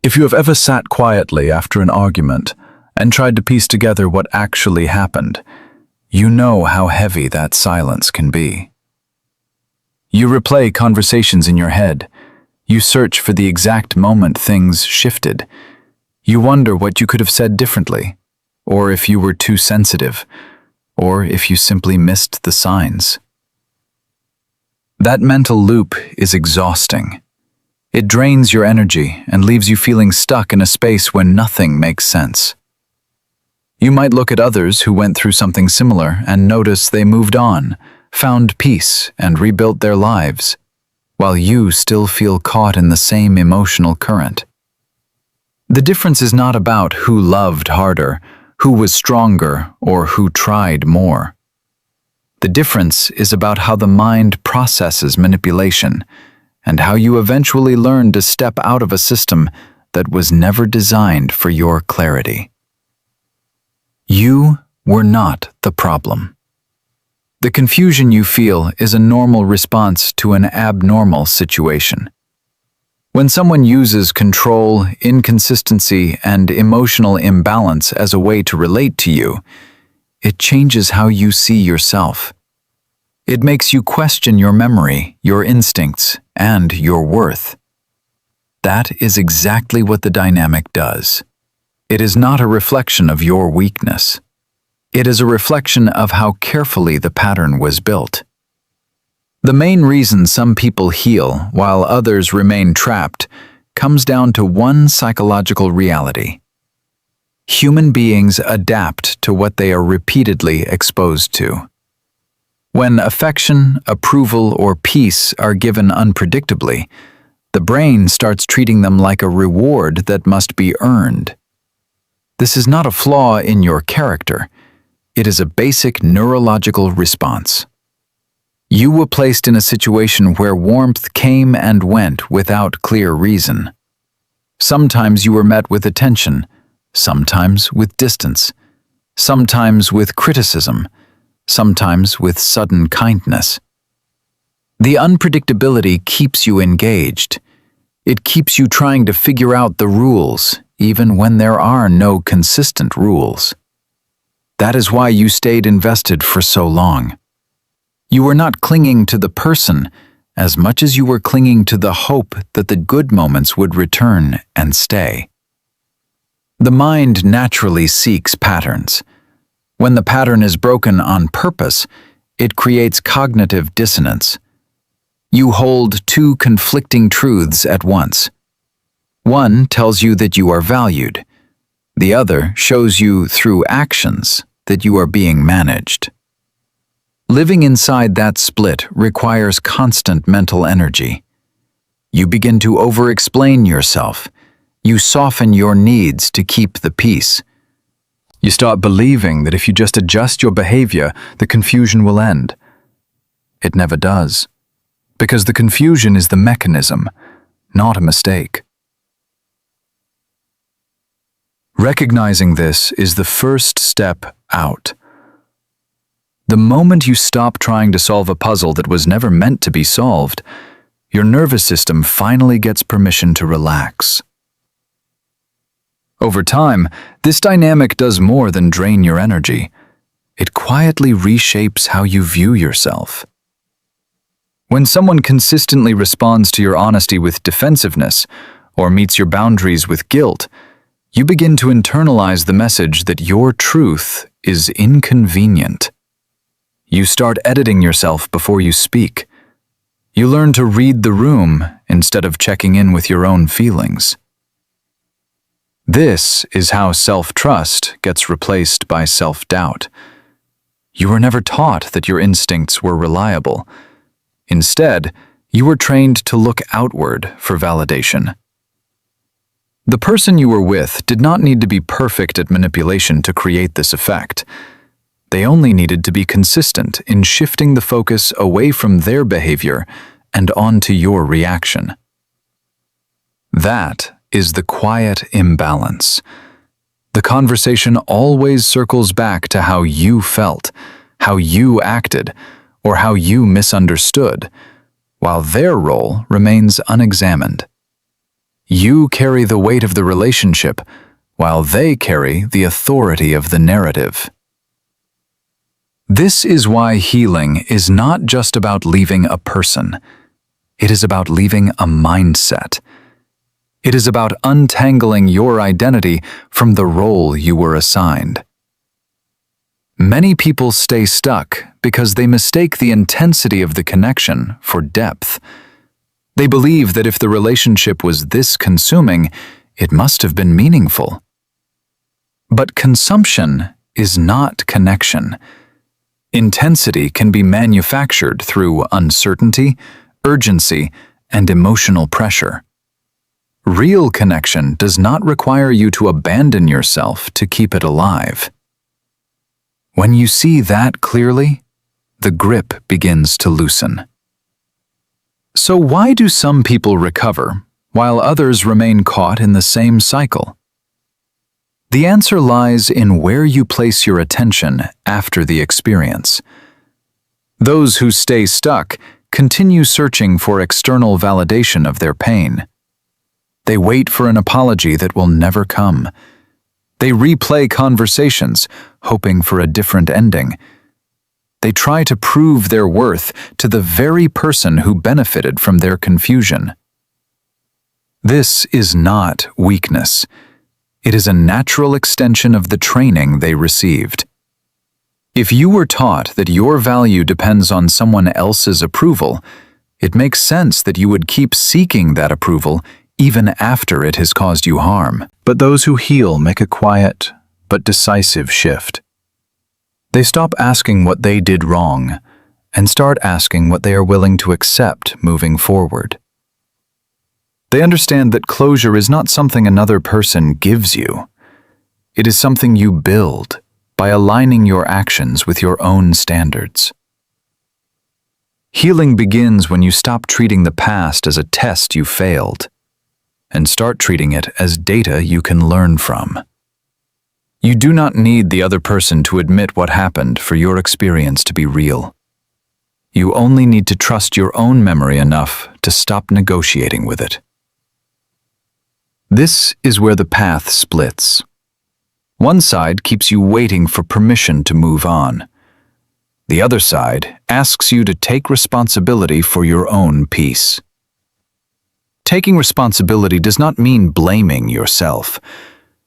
If you have ever sat quietly after an argument and tried to piece together what actually happened, you know how heavy that silence can be. You replay conversations in your head. You search for the exact moment things shifted. You wonder what you could have said differently, or if you were too sensitive, or if you simply missed the signs. That mental loop is exhausting. It drains your energy and leaves you feeling stuck in a space when nothing makes sense. You might look at others who went through something similar and notice they moved on, found peace, and rebuilt their lives, while you still feel caught in the same emotional current. The difference is not about who loved harder, who was stronger, or who tried more. The difference is about how the mind processes manipulation, and how you eventually learn to step out of a system that was never designed for your clarity. You were not the problem. The confusion you feel is a normal response to an abnormal situation. When someone uses control, inconsistency, and emotional imbalance as a way to relate to you, it changes how you see yourself. It makes you question your memory, your instincts, and your worth. That is exactly what the dynamic does. It is not a reflection of your weakness. It is a reflection of how carefully the pattern was built. The main reason some people heal while others remain trapped comes down to one psychological reality. Human beings adapt to what they are repeatedly exposed to. When affection, approval, or peace are given unpredictably, the brain starts treating them like a reward that must be earned. This is not a flaw in your character. It is a basic neurological response. You were placed in a situation where warmth came and went without clear reason. Sometimes you were met with attention, sometimes with distance, sometimes with criticism, sometimes with sudden kindness. The unpredictability keeps you engaged. It keeps you trying to figure out the rules, even when there are no consistent rules. That is why you stayed invested for so long. You were not clinging to the person as much as you were clinging to the hope that the good moments would return and stay. The mind naturally seeks patterns. When the pattern is broken on purpose, it creates cognitive dissonance. You hold two conflicting truths at once. One tells you that you are valued. The other shows you through actions that you are being managed. Living inside that split requires constant mental energy. You begin to over-explain yourself. You soften your needs to keep the peace. You start believing that if you just adjust your behavior, the confusion will end. It never does, because the confusion is the mechanism, not a mistake. Recognizing this is the first step out. The moment you stop trying to solve a puzzle that was never meant to be solved, your nervous system finally gets permission to relax. Over time, this dynamic does more than drain your energy. It quietly reshapes how you view yourself. When someone consistently responds to your honesty with defensiveness or meets your boundaries with guilt, you begin to internalize the message that your truth is inconvenient. You start editing yourself before you speak. You learn to read the room instead of checking in with your own feelings. This is how self-trust gets replaced by self-doubt. You were never taught that your instincts were reliable. Instead, you were trained to look outward for validation. The person you were with did not need to be perfect at manipulation to create this effect. They only needed to be consistent in shifting the focus away from their behavior and onto your reaction. That is the quiet imbalance. The conversation always circles back to how you felt, how you acted, or how you misunderstood, while their role remains unexamined. You carry the weight of the relationship, while they carry the authority of the narrative. This is why healing is not just about leaving a person. It is about leaving a mindset. It is about untangling your identity from the role you were assigned. Many people stay stuck because they mistake the intensity of the connection for depth. They believe that if the relationship was this consuming, it must have been meaningful. But consumption is not connection. Intensity can be manufactured through uncertainty, urgency, and emotional pressure. Real connection does not require you to abandon yourself to keep it alive. When you see that clearly, the grip begins to loosen. So why do some people recover, while others remain caught in the same cycle? The answer lies in where you place your attention after the experience. Those who stay stuck continue searching for external validation of their pain. They wait for an apology that will never come. They replay conversations, hoping for a different ending. They try to prove their worth to the very person who benefited from their confusion. This is not weakness. It is a natural extension of the training they received. If you were taught that your value depends on someone else's approval, it makes sense that you would keep seeking that approval even after it has caused you harm. But those who heal make a quiet but decisive shift. They stop asking what they did wrong and start asking what they are willing to accept moving forward. They understand that closure is not something another person gives you. It is something you build by aligning your actions with your own standards. Healing begins when you stop treating the past as a test you failed and start treating it as data you can learn from. You do not need the other person to admit what happened for your experience to be real. You only need to trust your own memory enough to stop negotiating with it. This is where the path splits. One side keeps you waiting for permission to move on. The other side asks you to take responsibility for your own peace. Taking responsibility does not mean blaming yourself.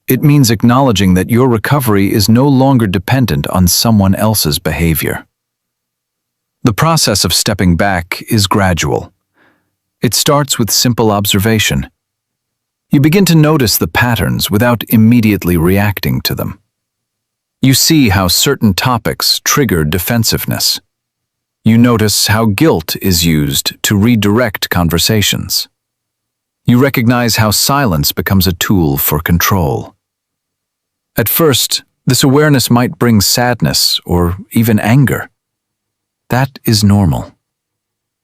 It means acknowledging that your recovery is no longer dependent on someone else's behavior. The process of stepping back is gradual. It starts with simple observation. You begin to notice the patterns without immediately reacting to them. You see how certain topics trigger defensiveness. You notice how guilt is used to redirect conversations. You recognize how silence becomes a tool for control. At first, this awareness might bring sadness or even anger. That is normal.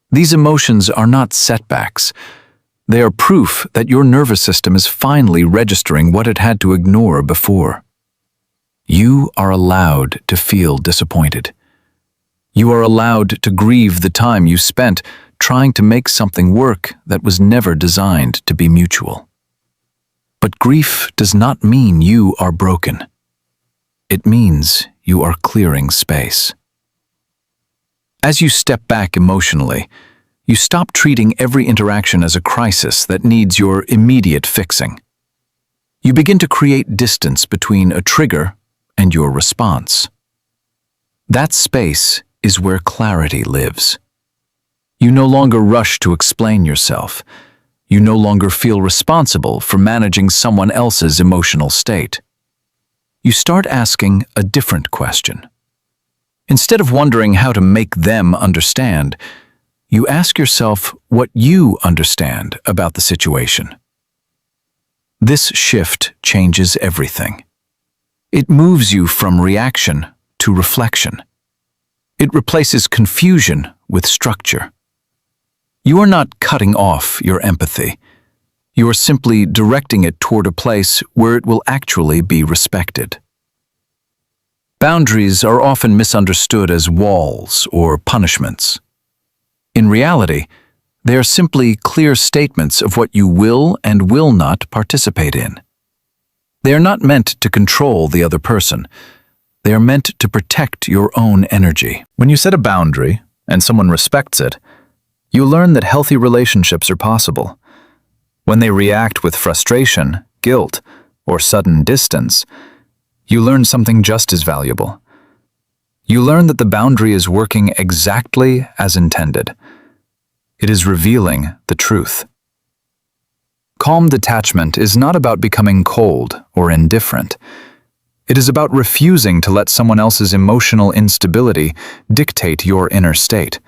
These emotions are not setbacks. They are proof that your nervous system is finally registering what it had to ignore before. You are allowed to feel disappointed. You are allowed to grieve the time you spent trying to make something work that was never designed to be mutual. But grief does not mean you are broken. It means you are clearing space. As you step back emotionally, you stop treating every interaction as a crisis that needs your immediate fixing. You begin to create distance between a trigger and your response. That space is where clarity lives. You no longer rush to explain yourself. You no longer feel responsible for managing someone else's emotional state. You start asking a different question. Instead of wondering how to make them understand, you ask yourself what you understand about the situation. This shift changes everything. It moves you from reaction to reflection. It replaces confusion with structure. You are not cutting off your empathy. You are simply directing it toward a place where it will actually be respected. Boundaries are often misunderstood as walls or punishments. In reality, They are simply clear statements of what you will and will not participate in. They are not meant to control the other person. They are meant to protect your own energy. When you set a boundary and someone respects it, you learn that healthy relationships are possible. When they react with frustration, guilt, or sudden distance, you learn something just as valuable. You learn that the boundary is working exactly as intended. It is revealing the truth. Calm detachment is not about becoming cold or indifferent. It is about refusing to let someone else's emotional instability dictate your inner state.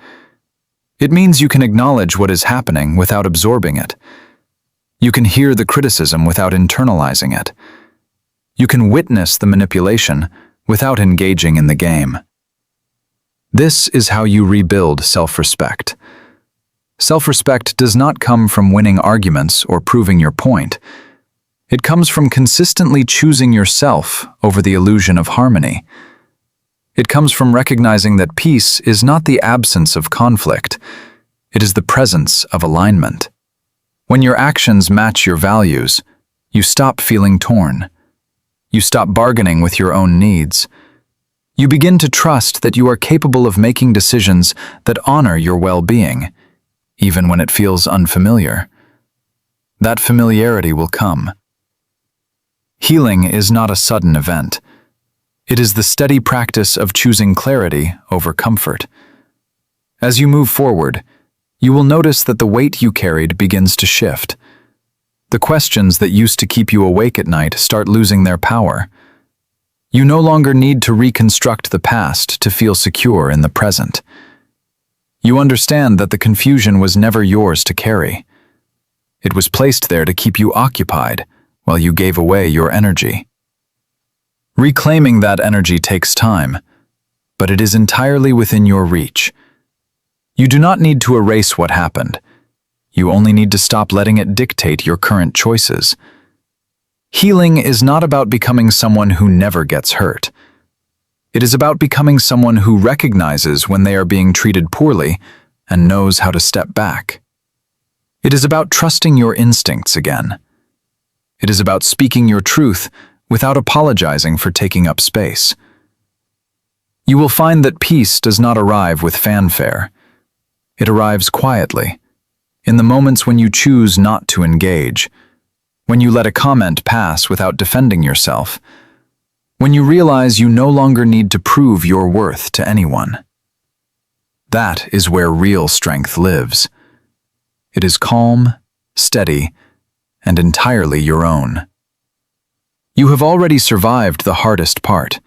It means you can acknowledge what is happening without absorbing it. You can hear the criticism without internalizing it. You can witness the manipulation without engaging in the game. This is how you rebuild self-respect. Self-respect does not come from winning arguments or proving your point. It comes from consistently choosing yourself over the illusion of harmony. It comes from recognizing that peace is not the absence of conflict. It is the presence of alignment. When your actions match your values, you stop feeling torn. You stop bargaining with your own needs. You begin to trust that you are capable of making decisions that honor your well-being, even when it feels unfamiliar. That familiarity will come. Healing is not a sudden event. It is the steady practice of choosing clarity over comfort. As you move forward, you will notice that the weight you carried begins to shift. The questions that used to keep you awake at night start losing their power. You no longer need to reconstruct the past to feel secure in the present. You understand that the confusion was never yours to carry. It was placed there to keep you occupied while you gave away your energy. Reclaiming that energy takes time, but it is entirely within your reach. You do not need to erase what happened. You only need to stop letting it dictate your current choices. Healing is not about becoming someone who never gets hurt. It is about becoming someone who recognizes when they are being treated poorly and knows how to step back. It is about trusting your instincts again. It is about speaking your truth without apologizing for taking up space. You will find that peace does not arrive with fanfare. It arrives quietly, in the moments when you choose not to engage, when you let a comment pass without defending yourself, when you realize you no longer need to prove your worth to anyone. That is where real strength lives. It is calm, steady, and entirely your own. You have already survived the hardest part.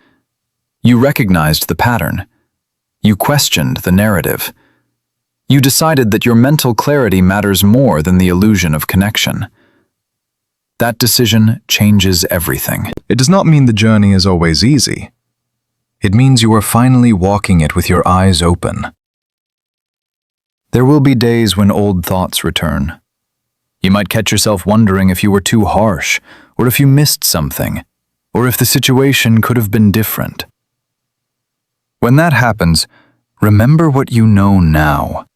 You recognized the pattern. You questioned the narrative. You decided that your mental clarity matters more than the illusion of connection. That decision changes everything. It does not mean the journey is always easy. It means you are finally walking it with your eyes open. There will be days when old thoughts return. You might catch yourself wondering if you were too harsh, or if you missed something, or if the situation could have been different. When that happens, remember what you know now.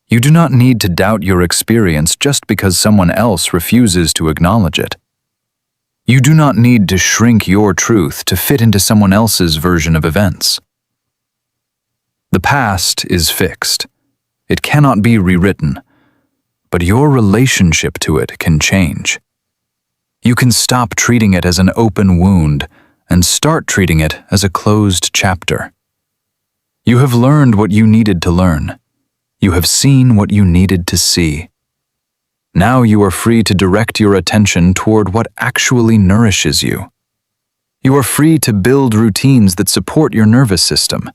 You do not need to doubt your experience just because someone else refuses to acknowledge it. You do not need to shrink your truth to fit into someone else's version of events. The past is fixed. It cannot be rewritten, but your relationship to it can change. You can stop treating it as an open wound and start treating it as a closed chapter. You have learned what you needed to learn. You have seen what you needed to see. Now you are free to direct your attention toward what actually nourishes you. You are free to build routines that support your nervous system.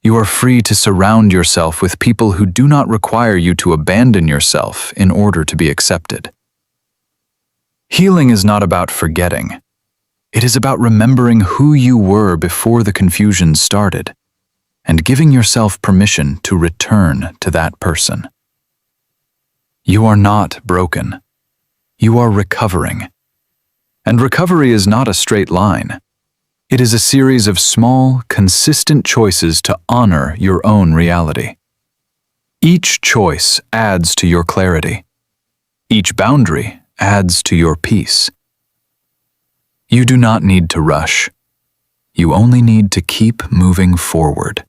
You are free to surround yourself with people who do not require you to abandon yourself in order to be accepted. Healing is not about forgetting. It is about remembering who you were before the confusion started and giving yourself permission to return to that person. You are not broken. You are recovering. And recovery is not a straight line. It is a series of small, consistent choices to honor your own reality. Each choice adds to your clarity. Each boundary adds to your peace. You do not need to rush. You only need to keep moving forward.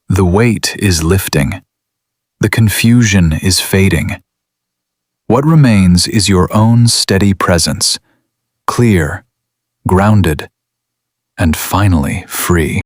The weight is lifting. The confusion is fading. What remains is your own steady presence, clear, grounded, and finally free.